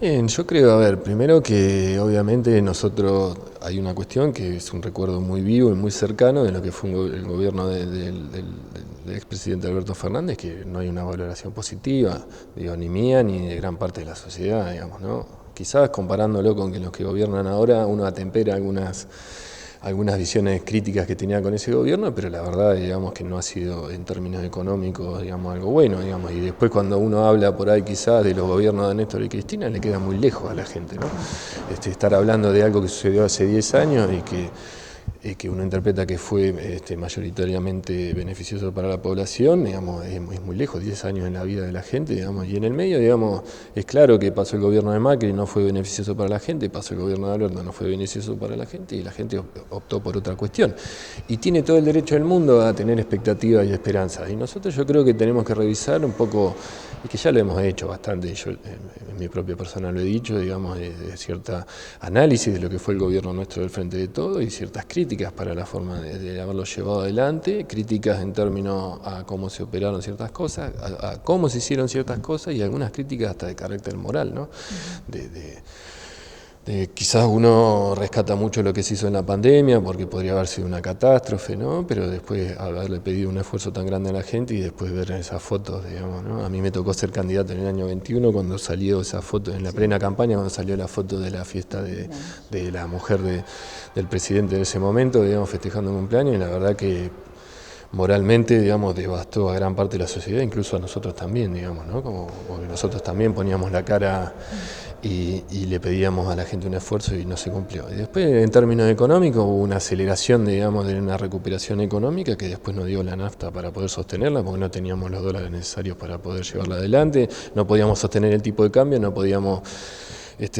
Bien, yo creo, a ver, primero que obviamente nosotros hay una cuestión que es un recuerdo muy vivo y muy cercano de lo que fue el gobierno del expresidente Alberto Fernández, que no hay una valoración positiva, digo, ni mía ni de gran parte de la sociedad, digamos, ¿no? Quizás comparándolo con que los que gobiernan ahora uno atempera algunas visiones críticas que tenía con ese gobierno, pero la verdad, digamos, que no ha sido en términos económicos, digamos, algo bueno, digamos, y después cuando uno habla por ahí quizás de los gobiernos de Néstor y Cristina, le queda muy lejos a la gente, ¿no? Estar hablando de algo que sucedió hace 10 años y que uno interpreta que fue mayoritariamente beneficioso para la población, digamos, es muy lejos, 10 años en la vida de la gente, digamos, y en el medio, digamos, es claro que pasó el gobierno de Macri y no fue beneficioso para la gente, pasó el gobierno de Alberto, no fue beneficioso para la gente y la gente optó por otra cuestión. Y tiene todo el derecho del mundo a tener expectativas y esperanzas, y nosotros yo creo que tenemos que revisar un poco, y que ya lo hemos hecho bastante, yo en mi propia persona lo he dicho, digamos, de cierta análisis de lo que fue el gobierno nuestro del Frente de Todos y ciertas críticas para la forma de haberlo llevado adelante, críticas en términos a cómo se operaron ciertas cosas, a cómo se hicieron ciertas cosas y algunas críticas hasta de carácter moral, ¿no? Quizás uno rescata mucho lo que se hizo en la pandemia porque podría haber sido una catástrofe, ¿no? Pero después haberle pedido un esfuerzo tan grande a la gente y después ver esas fotos, digamos, ¿no? A mí me tocó ser candidato en el año 21 cuando salió esa foto, en la plena campaña, cuando salió la foto de la fiesta de la mujer del presidente en ese momento, digamos, festejando un cumpleaños, y la verdad que moralmente, digamos, devastó a gran parte de la sociedad, incluso a nosotros también, digamos, ¿no? Porque nosotros también poníamos la cara y le pedíamos a la gente un esfuerzo y no se cumplió. Y después, en términos económicos, hubo una aceleración, digamos, de una recuperación económica que después nos dio la nafta para poder sostenerla, porque no teníamos los dólares necesarios para poder llevarla adelante, no podíamos sostener el tipo de cambio, no podíamos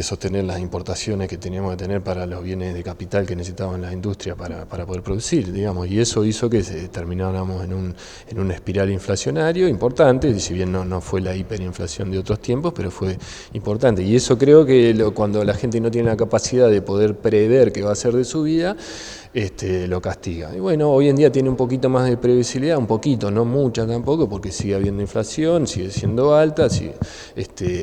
sostener las importaciones que teníamos que tener para los bienes de capital que necesitaban las industrias para poder producir, digamos, y eso hizo que termináramos en un espiral inflacionario importante, y si bien no fue la hiperinflación de otros tiempos, pero fue importante, y eso creo que cuando la gente no tiene la capacidad de poder prever qué va a ser de su vida, lo castiga. Y bueno, hoy en día tiene un poquito más de previsibilidad, un poquito, no mucha tampoco, porque sigue habiendo inflación, sigue siendo alta,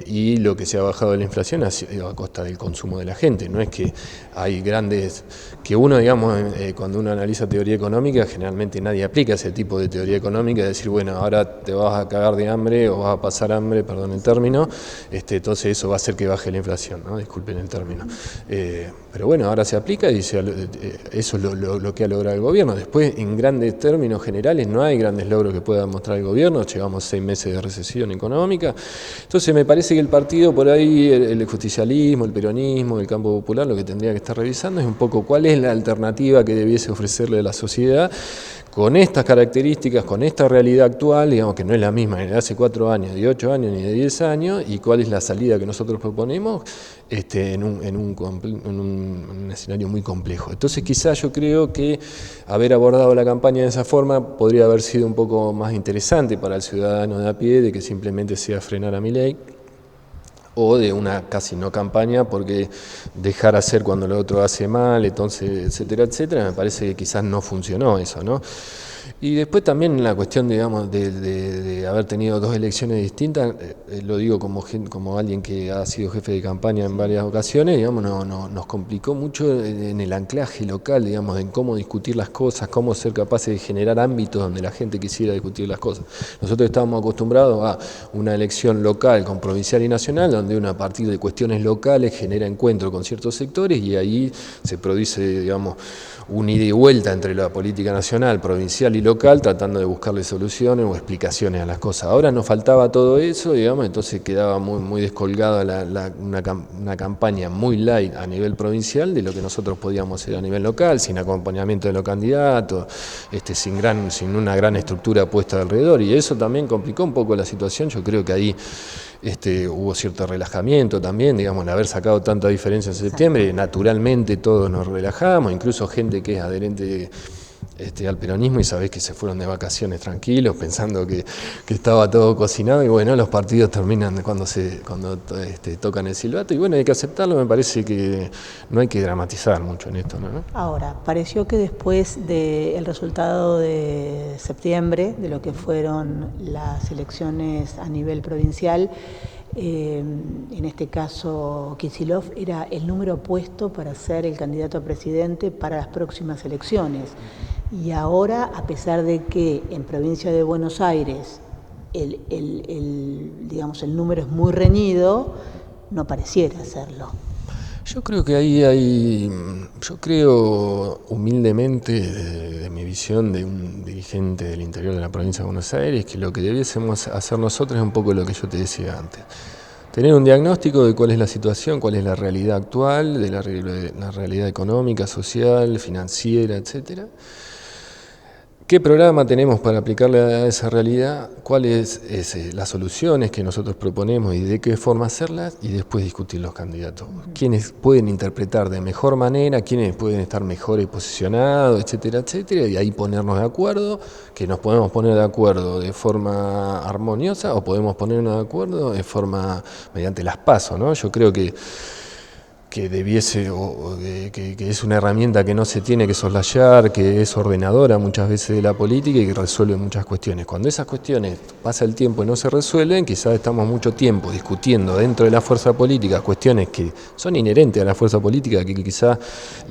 y lo que se ha bajado de la inflación ha sido a costa del consumo de la gente. No es que hay grandes, que uno, digamos, cuando uno analiza teoría económica, generalmente nadie aplica ese tipo de teoría económica, de decir, bueno, ahora te vas a cagar de hambre o vas a pasar hambre, perdón el término, entonces eso va a hacer que baje la inflación, ¿no? Disculpen el término. Pero bueno, ahora se aplica y eso es lo que ha logrado el gobierno. Después, en grandes términos generales, no hay grandes logros que pueda mostrar el gobierno. Llevamos 6 meses de recesión económica. Entonces, me parece que el partido por ahí, el justicialismo, el peronismo, el campo popular, lo que tendría que estar revisando es un poco cuál es la alternativa que debiese ofrecerle a la sociedad con estas características, con esta realidad actual, digamos que no es la misma ni de hace 4 años, de 8 años, ni de 10 años, y cuál es la salida que nosotros proponemos en un escenario muy complejo. Entonces quizás yo creo que haber abordado la campaña de esa forma podría haber sido un poco más interesante para el ciudadano de a pie, de que simplemente sea frenar a Milei, o de una casi no campaña, porque dejar hacer cuando el otro hace mal, entonces, etcétera, etcétera, me parece que quizás no funcionó eso, ¿no? Y después también la cuestión, digamos, de haber tenido 2 elecciones distintas, lo digo como alguien que ha sido jefe de campaña en varias ocasiones, digamos, nos complicó mucho en el anclaje local, digamos, en cómo discutir las cosas, cómo ser capaces de generar ámbitos donde la gente quisiera discutir las cosas. Nosotros estábamos acostumbrados a una elección local con provincial y nacional, donde uno a partir de cuestiones locales genera encuentro con ciertos sectores y ahí se produce, digamos, un ida y vuelta entre la política nacional, provincial y local, tratando de buscarle soluciones o explicaciones a las cosas. Ahora nos faltaba todo eso, digamos, entonces quedaba muy descolgada una campaña muy light a nivel provincial de lo que nosotros podíamos hacer a nivel local, sin acompañamiento de los candidatos, sin una gran estructura puesta alrededor, y eso también complicó un poco la situación. Yo creo que ahí hubo cierto relajamiento también, digamos, al haber sacado tanta diferencia en septiembre, naturalmente todos nos relajamos, incluso gente que es adherente al peronismo y sabés que se fueron de vacaciones tranquilos pensando que estaba todo cocinado, y bueno, los partidos terminan cuando tocan el silbato, y bueno, hay que aceptarlo. Me parece que no hay que dramatizar mucho en esto, ¿no? Ahora, pareció que después del resultado de septiembre, de lo que fueron las elecciones a nivel provincial, en este caso Kicillof, era el número puesto para ser el candidato a presidente para las próximas elecciones. Y ahora, a pesar de que en provincia de Buenos Aires digamos, el número es muy reñido, no pareciera serlo. Yo creo que yo creo humildemente, de mi visión de un dirigente del interior de la provincia de Buenos Aires, que lo que debiésemos hacer nosotros es un poco lo que yo te decía antes. Tener un diagnóstico de cuál es la situación, cuál es la realidad actual, de la realidad económica, social, financiera, etcétera. ¿Qué programa tenemos para aplicarle a esa realidad? ¿Cuáles las soluciones que nosotros proponemos y de qué forma hacerlas? Y después discutir los candidatos. ¿Quiénes pueden interpretar de mejor manera? ¿Quiénes pueden estar mejores posicionados? Etcétera, etcétera. Y ahí ponernos de acuerdo, que nos podemos poner de acuerdo de forma armoniosa o podemos ponernos de acuerdo de forma mediante las PASO, ¿no? Yo creo que debiese, que es una herramienta que no se tiene que soslayar, que es ordenadora muchas veces de la política y que resuelve muchas cuestiones. Cuando esas cuestiones pasa el tiempo y no se resuelven, quizás estamos mucho tiempo discutiendo dentro de la fuerza política cuestiones que son inherentes a la fuerza política, que quizás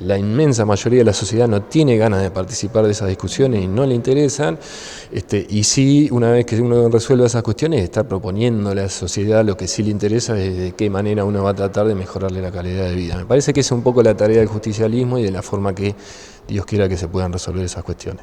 la inmensa mayoría de la sociedad no tiene ganas de participar de esas discusiones y no le interesan, y sí, una vez que uno resuelve esas cuestiones, estar proponiendo a la sociedad lo que sí le interesa es de qué manera uno va a tratar de mejorarle la calidad de vida. Me parece que es un poco la tarea del justicialismo y de la forma que Dios quiera que se puedan resolver esas cuestiones.